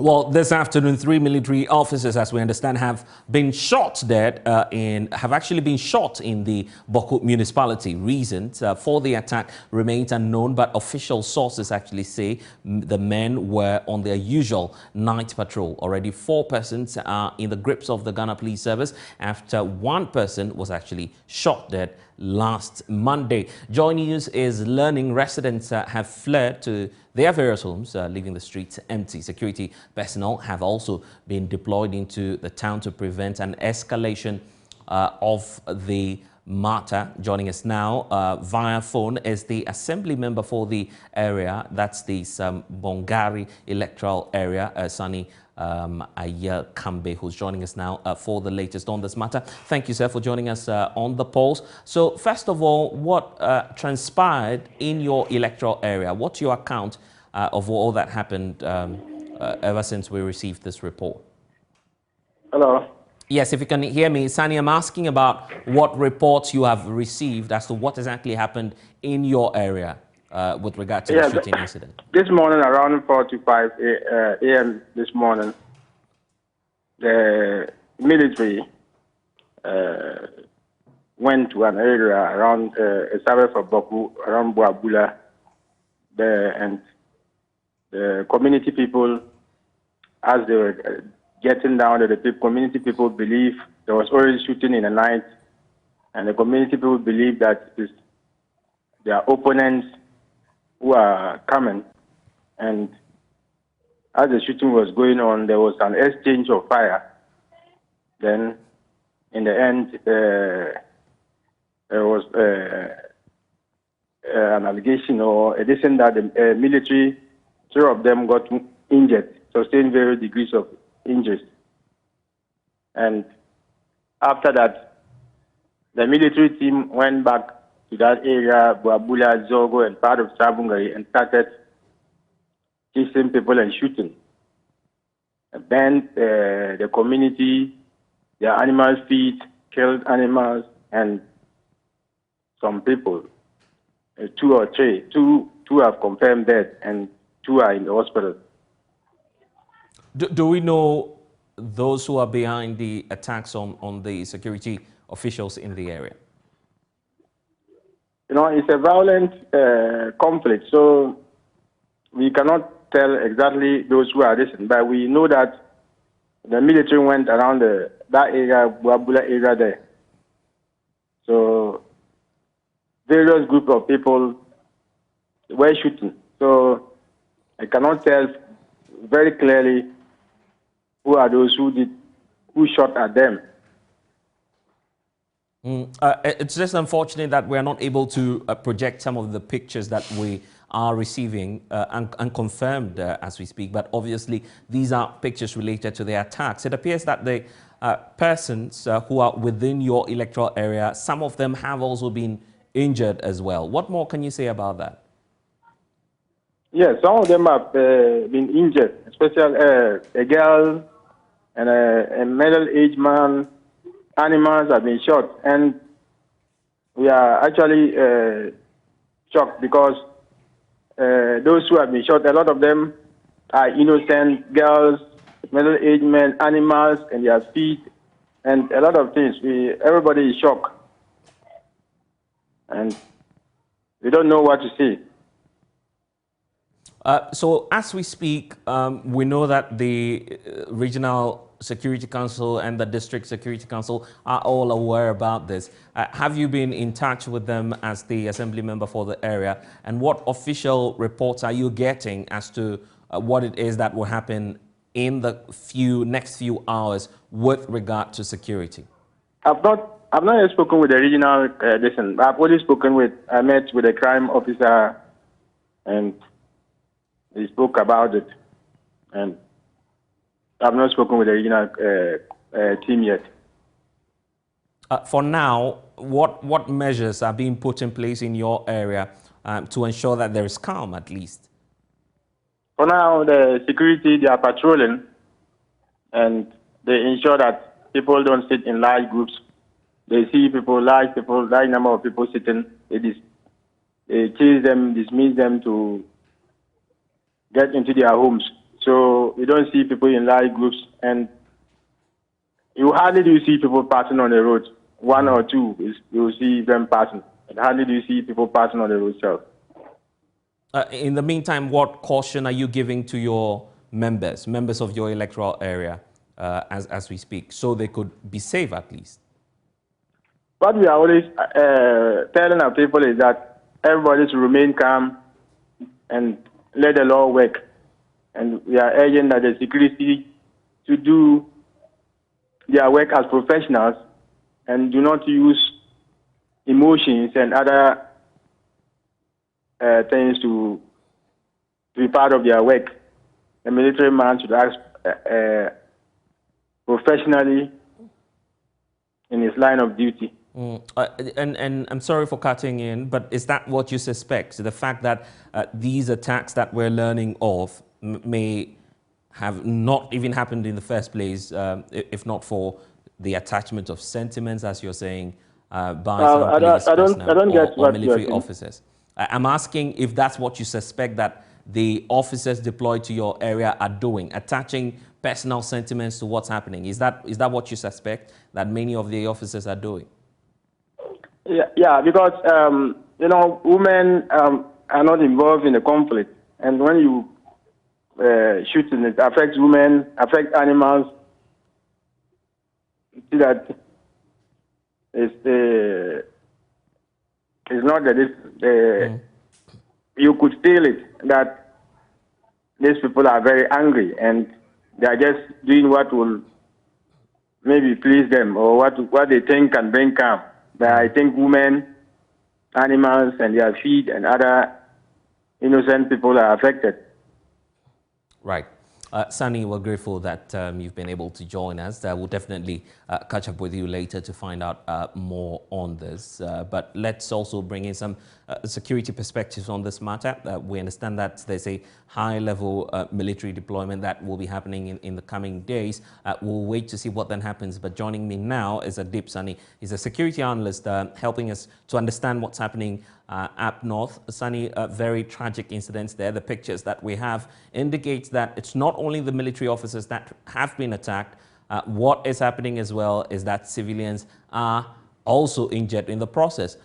Well, this afternoon, three military officers, as we understand, have been shot dead have actually been shot in the Bawku municipality. Reasons for the attack remains unknown, but official sources actually say the men were on their usual night patrol. Already 4 persons are in the grips of the Ghana Police Service after 1 person was actually shot dead last Monday. Joy News is learning residents have fled to their various homes, leaving the streets empty. Security personnel have also been deployed into the town to prevent an escalation of the matter. Joining us now via phone is the assembly member for the area, that's the Bongari electoral area, Sani Aya Kambe, who's joining us now for the latest on this matter. Thank you, sir, for joining us on the polls. So, first of all, what transpired in your electoral area? What's your account of all that happened ever since we received this report? Hello. Yes, if you can hear me, Sani, I'm asking about what reports you have received as to what exactly happened in your area with regard to the shooting incident. This morning, around 4:45 a.m. this morning, the military went to an area around a suburb of Bawku, around Buabula, and the community people, as they were getting down, the community people believe there was already shooting in the night, and the community people believe that it's their opponents who are coming. And as the shooting was going on, there was an exchange of fire. Then, in the end, there was an allegation or addition that the military, 3 of them got injured, sustained various degrees of injuries. And after that, the military team went back to that area, Buabula, Zogo, and part of Sabungari, and started chasing people and shooting. And then the community, their animal feed, killed animals, and some people, 2 or 3, two have confirmed death, and 2 are in the hospital. Do we know those who are behind the attacks on the security officials in the area? You know, it's a violent conflict, so we cannot tell exactly those who are listening, but we know that the military went around that area, Buabula area there. So various group of people were shooting. So I cannot tell very clearly who are those who shot at them. It's just unfortunate that we're not able to project some of the pictures that we are receiving and confirmed as we speak. But obviously, these are pictures related to the attacks. It appears that the persons who are within your electoral area, some of them have also been injured as well. What more can you say about that? Yes, some of them have been injured, especially a girl and a middle-aged man. Animals have been shot, and we are actually shocked because those who have been shot, a lot of them are innocent girls, middle-aged men, animals, and their feet, and a lot of things. Everybody is shocked, and we don't know what to say. So as we speak, we know that the Regional Security Council and the District Security Council are all aware about this. Have you been in touch with them as the assembly member for the area? And what official reports are you getting as to what it is that will happen in the next few hours with regard to security? I've not yet spoken with the regional I've only I met with a crime officer, and he spoke about it, and I've not spoken with the regional team yet. For now, what measures are being put in place in your area to ensure that there is calm at least? For now, the security, they are patrolling, and they ensure that people don't sit in large groups. They see large number of people sitting. They chase them, dismiss them to get into their homes. So you don't see people in large groups, and you hardly do see people passing on the road. One or two, you will see them passing. And hardly do you see people passing on the road itself. In the meantime, what caution are you giving to your members of your electoral area as we speak, so they could be safe at least? What we are always telling our people is that everybody should remain calm and let the law work. And we are urging that the security to do their work as professionals and do not use emotions and other things to be part of their work. The military man should act professionally in his line of duty. And I'm sorry for cutting in, but is that what you suspect? The fact that these attacks that we're learning of may have not even happened in the first place, if not for the attachment of sentiments, as you're saying, by some police personnel or military officers. I'm asking if that's what you suspect that the officers deployed to your area are doing, attaching personal sentiments to what's happening. Is that what you suspect that many of the officers are doing? Yeah, because women are not involved in the conflict, and when you shoot, it affects women, affects animals. You see that it's not that you could feel it that these people are very angry and they are just doing what will maybe please them or what they think can bring calm. But I think women, animals, and their feet and other innocent people are affected. Right. Sunny, we're grateful that you've been able to join us. We'll definitely catch up with you later to find out more on this. But let's also bring in some security perspectives on this matter. We understand that there's a high-level military deployment that will be happening in the coming days. We'll wait to see what then happens. But joining me now is Adib Sunny. He's a security analyst helping us to understand what's happening up north. Sunny, very tragic incidents there. The pictures that we have indicates that it's not only the military officers that have been attacked. What is happening as well is that civilians are also injured in the process.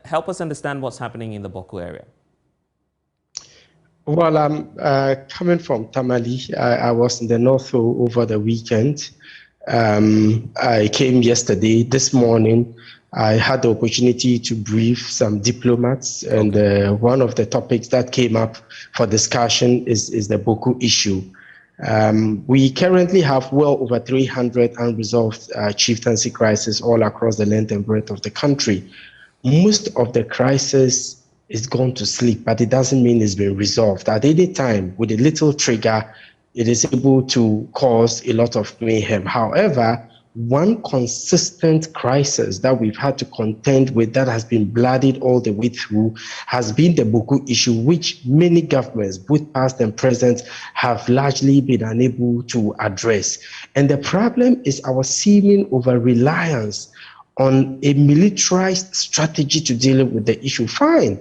Help us understand what's happening in the Bawku area. Well, I'm coming from Tamale. I was in the north over the weekend. I came yesterday. This morning, I had the opportunity to brief some diplomats, and one of the topics that came up for discussion is the Bawku issue. We currently have well over 300 unresolved chieftaincy crises all across the length and breadth of the country. Most of the crisis is gone to sleep, but it doesn't mean it's been resolved. At any time, with a little trigger, it is able to cause a lot of mayhem. However, one consistent crisis that we've had to contend with that has been bloodied all the way through has been the Bawku issue, which many governments, both past and present, have largely been unable to address. And the problem is our seeming over-reliance on a militarized strategy to deal with the issue. Fine.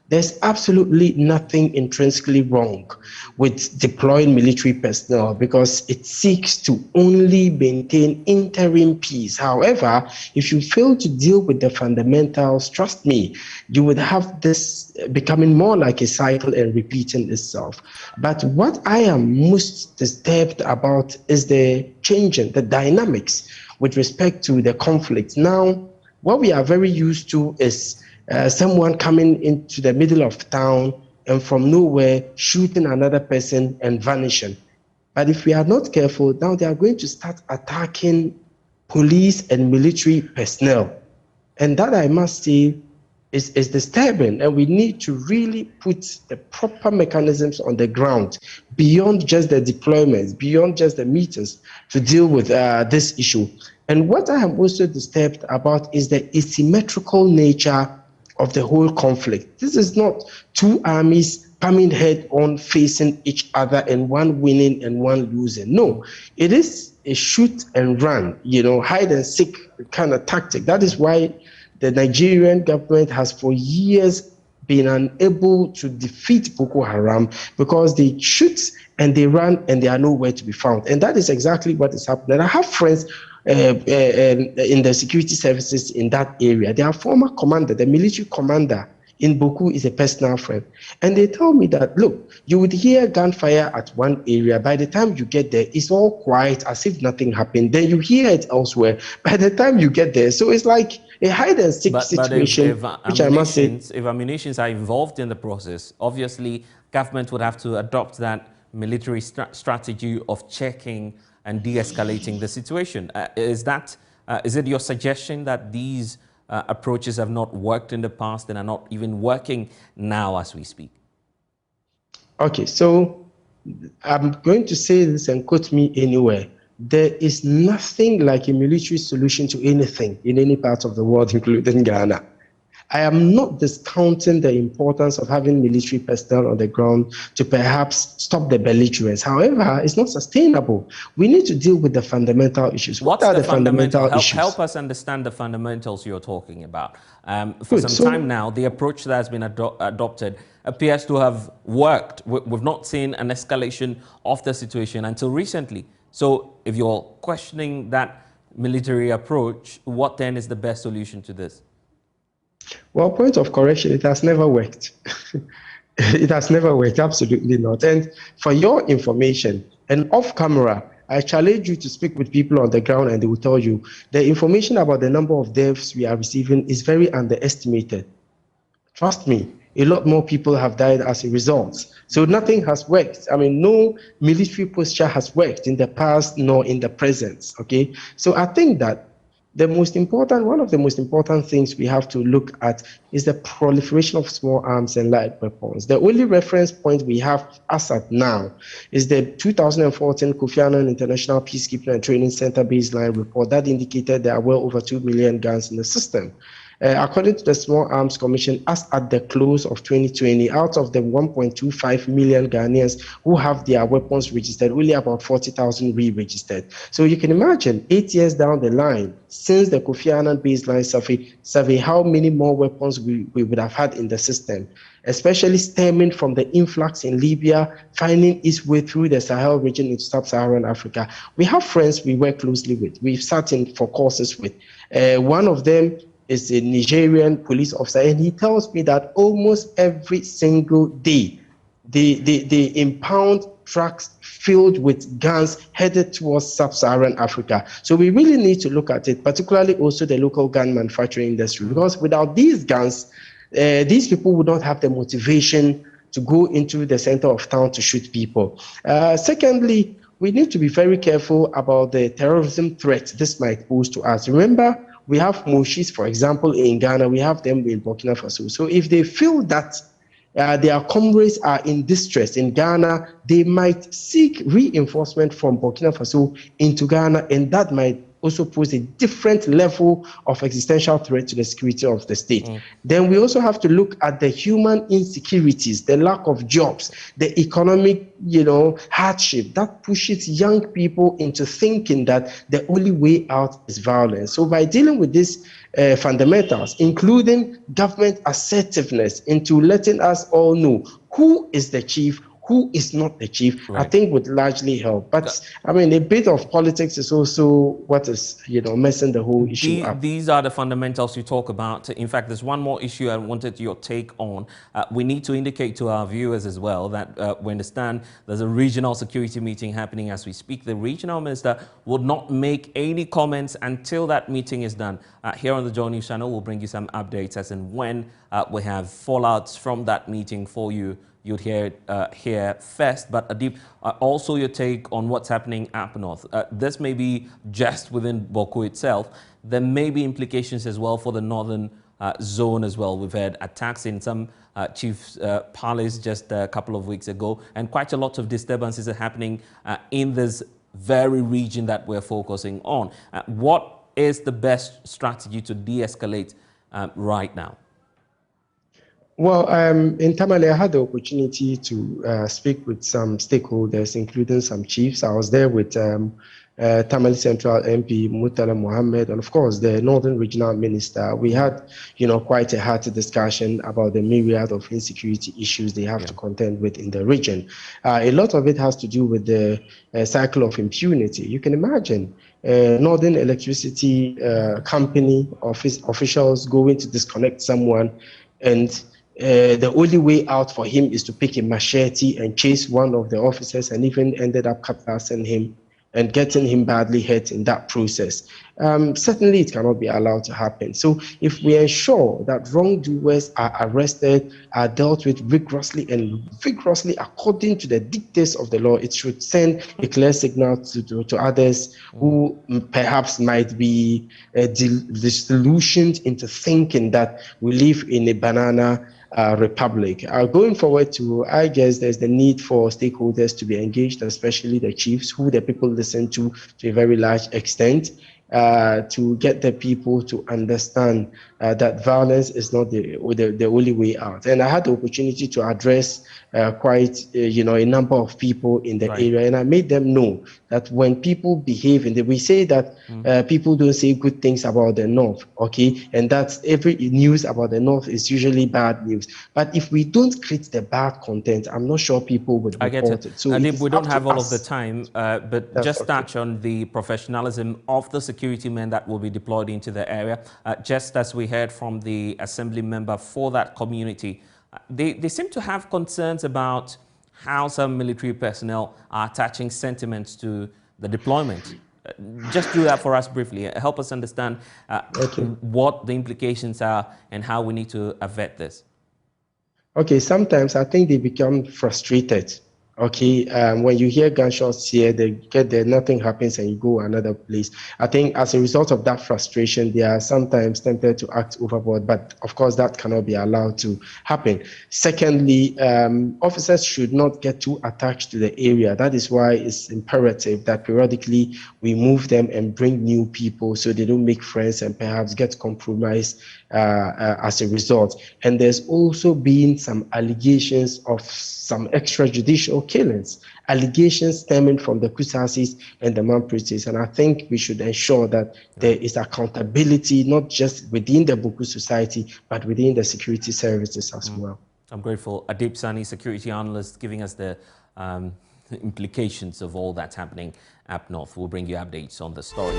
There's absolutely nothing intrinsically wrong with deploying military personnel because it seeks to only maintain interim peace. However, if you fail to deal with the fundamentals, trust me, you would have this becoming more like a cycle and repeating itself. But what I am most disturbed about is the changing, the dynamics with respect to the conflict. Now, what we are very used to is someone coming into the middle of town and from nowhere shooting another person and vanishing. But if we are not careful, now they are going to start attacking police and military personnel. And that, I must say, is disturbing. And we need to really put the proper mechanisms on the ground beyond just the deployments, beyond just the meetings to deal with this issue. And what I am also disturbed about is the asymmetrical nature of the whole conflict. This is not two armies coming head on facing each other and one winning and one losing. No, it is a shoot and run, hide and seek kind of tactic. That is why the Nigerian government has for years been unable to defeat Boko Haram because they shoot and they run and they are nowhere to be found. And that is exactly what is happening. I have friends in the security services in that area. Their former commander, the military commander in Bawku, is a personal friend. And they tell me that, look, you would hear gunfire at one area. By the time you get there, it's all quiet as if nothing happened. Then you hear it elsewhere. By the time you get there, so it's like a hide and seek situation, which I must say. If ammunitions are involved in the process, obviously government would have to adopt that military strategy of checking and de-escalating the situation. Is it your suggestion that these approaches have not worked in the past and are not even working now as we speak? Okay, so I'm going to say this and quote me anywhere. There is nothing like a military solution to anything in any part of the world, including Ghana. I am not discounting the importance of having military personnel on the ground to perhaps stop the belligerents. However, it's not sustainable. We need to deal with the fundamental issues. What are the fundamental issues? Help us understand the fundamentals you're talking about. For some time now, the approach that has been adopted appears to have worked. We've not seen an escalation of the situation until recently. So if you're questioning that military approach, what then is the best solution to this? Well, point of correction, it has never worked. It has never worked, absolutely not. And for your information, and off camera, I challenge you to speak with people on the ground and they will tell you the information about the number of deaths we are receiving is very underestimated. Trust me, a lot more people have died as a result. So nothing has worked. I mean, no military posture has worked in the past nor in the present, okay? So I think that one of the most important things we have to look at is the proliferation of small arms and light weapons. The only reference point we have as at now is the 2014 Kofi Annan International Peacekeeping and Training Center baseline report that indicated there are well over 2 million guns in the system. According to the Small Arms Commission, as at the close of 2020, out of the 1.25 million Ghanaians who have their weapons registered, only about 40,000 re-registered. So you can imagine 8 years down the line, since the Kofi Annan baseline survey, how many more weapons we would have had in the system, especially stemming from the influx in Libya, finding its way through the Sahel region into sub-Saharan Africa. We have friends we work closely with. We've sat in for courses with. One of them is a Nigerian police officer, and he tells me that almost every single day, they impound trucks filled with guns headed towards sub-Saharan Africa. So we really need to look at it, particularly also the local gun manufacturing industry, because without these guns, these people would not have the motivation to go into the center of town to shoot people. Secondly, we need to be very careful about the terrorism threat this might pose to us. Remember, we have Moshis, for example, in Ghana. We have them in Burkina Faso. So if they feel that their comrades are in distress in Ghana, they might seek reinforcement from Burkina Faso into Ghana, and that might also pose a different level of existential threat to the security of the state. Then we also have to look at the human insecurities, the lack of jobs, the economic, hardship that pushes young people into thinking that the only way out is violence. So by dealing with these fundamentals, including government assertiveness into letting us all know who is the chief, who is not the chief, right, I think would largely help. But I mean, a bit of politics is also what is, messing the whole issue up. These are the fundamentals you talk about. In fact, there's one more issue I wanted your take on. We need to indicate to our viewers as well that we understand there's a regional security meeting happening as we speak. The regional minister would not make any comments until that meeting is done. Here on the Joy News channel, we'll bring you some updates as and when we have fallouts from that meeting for you. You'd hear it here first, but Adib, also your take on what's happening up north. This may be just within Bawku itself. There may be implications as well for the northern zone as well. We've had attacks in some chief's palace just a couple of weeks ago, and quite a lot of disturbances are happening in this very region that we're focusing on. What is the best strategy to de-escalate right now? Well, in Tamale, I had the opportunity to speak with some stakeholders, including some chiefs. I was there with Tamale Central MP Murtala Mohammed, and of course the Northern Regional Minister. We had, quite a hearty discussion about the myriad of insecurity issues they have to contend with in the region. A lot of it has to do with the cycle of impunity. You can imagine Northern Electricity Company officials going to disconnect someone, and the only way out for him is to pick a machete and chase one of the officers, and even ended up cutlassing him and getting him badly hurt in that process. Certainly, it cannot be allowed to happen. So if we ensure that wrongdoers are arrested, are dealt with rigorously according to the dictates of the law, it should send a clear signal to others who perhaps might be disillusioned into thinking that we live in a banana republic. Going forward I guess there's the need for stakeholders to be engaged, especially the chiefs, who the people listen to a very large extent, to get the people to understand that violence is not the only way out. And I had the opportunity to address quite a number of people in the area, and I made them know that when people behave, and we say that people don't say good things about the North, okay, and that's every news about the North is usually bad news. But if we don't create the bad content, I'm not sure people would report it. So Adib, we don't have all of the time, but That's just okay. touch on the professionalism of the security men that will be deployed into the area. Just as we heard from the assembly member for that community, they seem to have concerns about how some military personnel are attaching sentiments to the deployment. Just do that for us briefly. Help us understand what the implications are and how we need to avert this. Okay, sometimes I think they become frustrated. Okay, when you hear gunshots here, they get there, nothing happens, and you go another place. I think as a result of that frustration, they are sometimes tempted to act overboard, but of course that cannot be allowed to happen. Secondly, officers should not get too attached to the area. That is why it's imperative that periodically we move them and bring new people so they don't make friends and perhaps get compromised as a result. And there's also been some allegations of some extrajudicial killings, allegations stemming from the Kusasis and the Mampritis. And I think we should ensure that there is accountability, not just within the Bawku society, but within the security services as well. I'm grateful. Adib Sani, security analyst, giving us the implications of all that's happening up north. We'll bring you updates on the story.